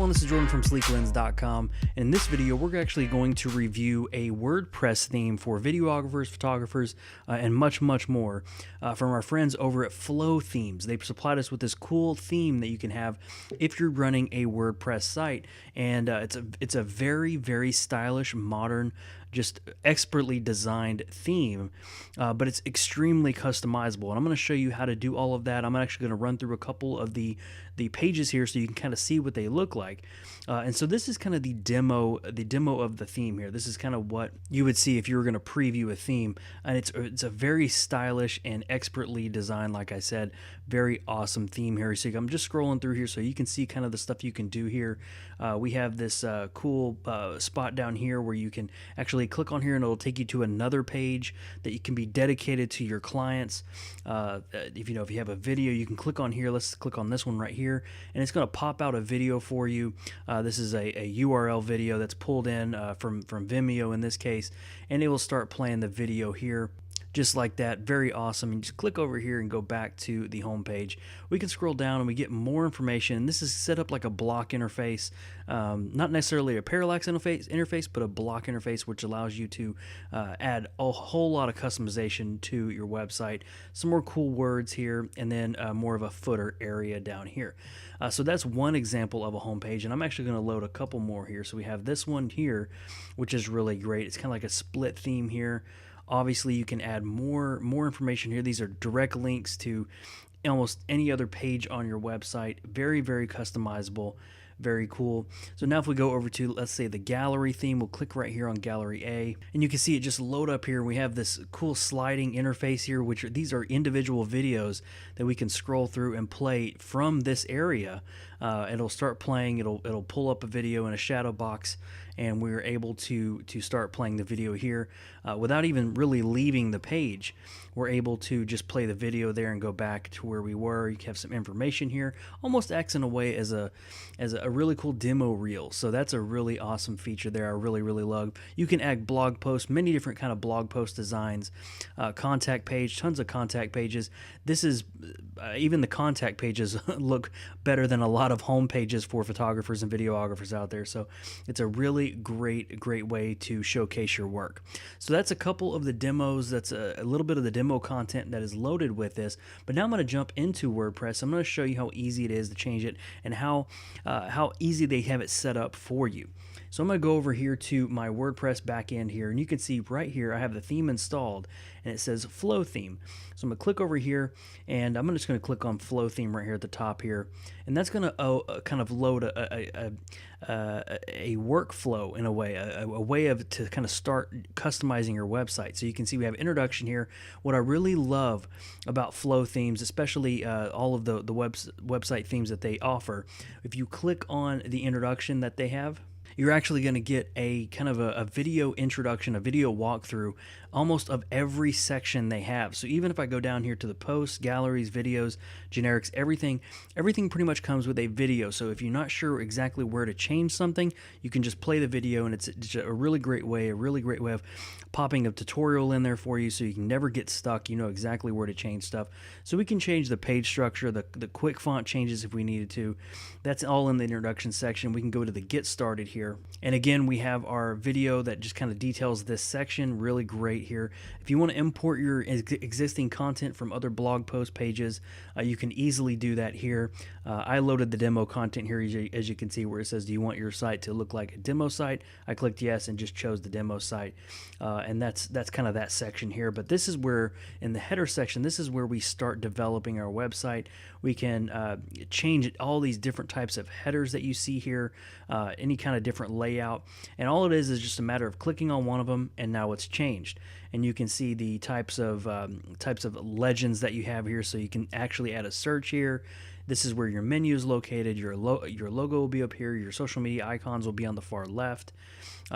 everyone, this is Jordan from Sleeklens.com. In this video, we're actually going to review a WordPress theme for videographers, photographers, and much more from our friends over at FloThemes. They supplied us with this cool theme that you can have if you're running a WordPress site, and it's a very stylish, modern, just expertly designed theme, but it's extremely customizable, and I'm going to show you how to do all of that. I'm actually going to run through a couple of the pages here so you can kind of see what they look like. And so this is kind of the demo of the theme here. This is kind of what you would see if you were going to preview a theme, and it's a very stylish and expertly designed, like I said, very awesome theme here. So I'm just scrolling through here so you can see kind of the stuff you can do here. We have this cool spot down here where you can actually click on here and it'll take you to another page that you can be dedicated to your clients. If you have a video, you can click on here. Let's click on this one right here, and it's going to pop out a video for you. This is a URL video that's pulled in from Vimeo in this case, and it will start playing the video here. Just like that, very awesome. You just click over here and go back to the home page. We can scroll down and we get more information. This is set up like a block interface, not necessarily a parallax interface, but a block interface, which allows you to add a whole lot of customization to your website. Some more cool words here, and then more of a footer area down here. So that's one example of a home page, and I'm actually going to load a couple more here. So we have this one here, which is really great. It's kind of like a split theme here. Obviously, you can add more information here. These are direct links to almost any other page on your website. Very customizable. Very cool. So now if we go over to, let's say, the gallery theme, we'll click right here on gallery A, and you can see it just load up here. We have this cool sliding interface here, these are individual videos that we can scroll through and play from this area. It'll start playing. It'll pull up a video in a shadow box, and we're able to start playing the video here without even really leaving the page. We're able to just play the video there and go back to where we were. You have some information here, almost acts in a way as a really cool demo reel. So that's a really awesome feature there. I really love. You can add blog posts, many different kind of blog post designs, contact page, tons of contact pages. This is even the contact pages look better than a lot of home pages for photographers and videographers out there. So it's a really great way to showcase your work. So that's a couple of the demos. That's a little bit of the demo content that is loaded with this. But now I'm going to jump into WordPress. I'm going to show you how easy it is to change it and how easy they have it set up for you. So I'm going to go over here to my WordPress backend here, and you can see right here I have the theme installed, and it says Flow Theme. So I'm going to click over here, and I'm just going to click on Flow Theme right here at the top here, and that's going to kind of load a workflow in a way, a way to kind of start customizing your website. So you can see we have introduction here. What I really love about FloThemes, especially all of the website themes that they offer, if you click on the introduction that they have, you're actually going to get a kind of a video introduction, a video walkthrough almost of every section they have. So even if I go down here to the posts, galleries, videos, generics, everything pretty much comes with a video. So if you're not sure exactly where to change something, you can just play the video, and it's a really great way of popping a tutorial in there for you so you can never get stuck. You know exactly where to change stuff. So we can change the page structure, the quick font changes if we needed to. That's all in the introduction section. We can go to the get started here. And again, we have our video that just kind of details this section. Really great here. If you want to import your existing content from other blog post pages, you can easily do that here. I loaded the demo content here, as you can see, where it says, do you want your site to look like a demo site? I clicked yes and just chose the demo site. And that's kind of that section here. But this is where, in the header section, this is where we start developing our website. We can change all these different types of headers that you see here, any kind of different layout, and all it is just a matter of clicking on one of them, and now it's changed. And you can see the types of legends that you have here. So you can actually add a search here. This is where your menu is located. Your logo will be up here. Your social media icons will be on the far left.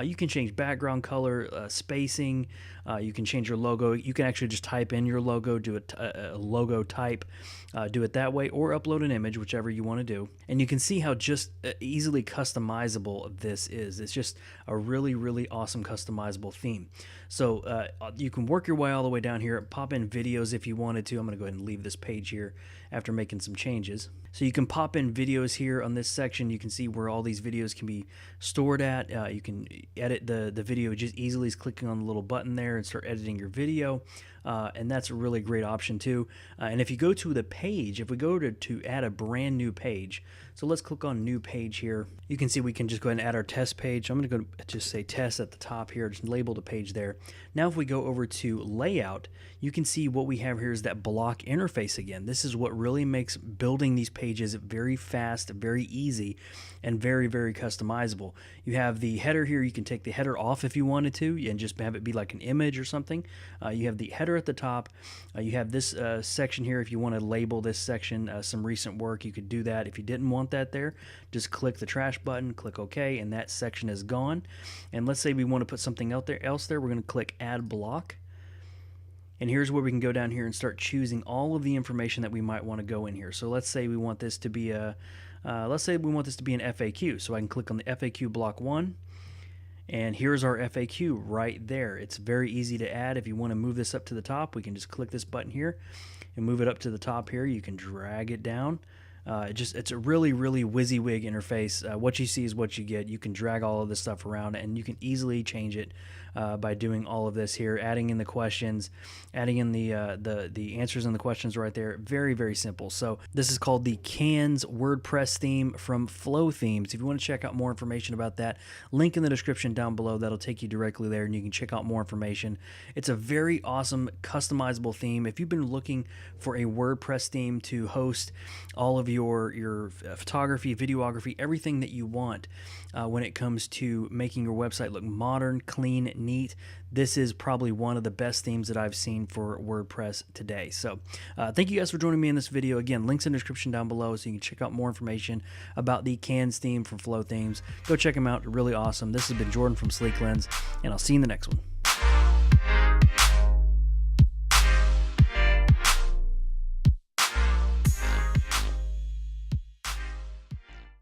You can change background color, spacing, You can change your logo. You can actually just type in your logo, do a logo type, do it that way, or upload an image, whichever you want to do. And you can see how just easily customizable this is. It's just a really, really awesome customizable theme. So you can work your way all the way down here, pop in videos if you wanted to. I'm going to go ahead and leave this page here after making some changes. So you can pop in videos here on this section. You can see where all these videos can be stored at. You can edit the video just easily as clicking on the little button there and start editing your video. And that's a really great option too. And if you go to the page, if we go to add a brand new page, so let's click on new page here. You can see we can just go ahead and add our test page. I'm going to go just say test at the top here, just label the page there. Now if we go over to layout, you can see what we have here is that block interface again. This is what really makes building these pages very fast, very easy, and very, very customizable. You have the header here. You can take the header off if you wanted to and just have it be like an image or something. You have the header at the top. You have this section here. If you want to label this section some recent work, you could do that. If you didn't want that there, just click the trash button, click OK, and that section is gone. And let's say we want to put something else there. We're going to click Add Block. And here's where we can go down here and start choosing all of the information that we might want to go in here. So let's say we want this to be an FAQ. So I can click on the FAQ block 1. And here's our FAQ right there. It's very easy to add. If you want to move this up to the top, we can just click this button here and move it up to the top here. You can drag it down. It's a really, really WYSIWYG interface. What you see is what you get. You can drag all of this stuff around, and you can easily change it by doing all of this here, adding in the questions, adding in the answers and the questions right there. Very, very simple. So this is called the Cans WordPress theme from FloThemes. If you want to check out more information about that, link in the description down below. That'll take you directly there, and you can check out more information. It's a very awesome customizable theme. If you've been looking for a WordPress theme to host all of your photography, videography, everything that you want when it comes to making your website look modern, clean, neat, this is probably one of the best themes that I've seen for WordPress today. So thank you guys for joining me in this video. Again, links in the description down below so you can check out more information about the Cans theme from FloThemes. Go check them out. They're really awesome. This has been Jordan from Sleeklens, and I'll see you in the next one.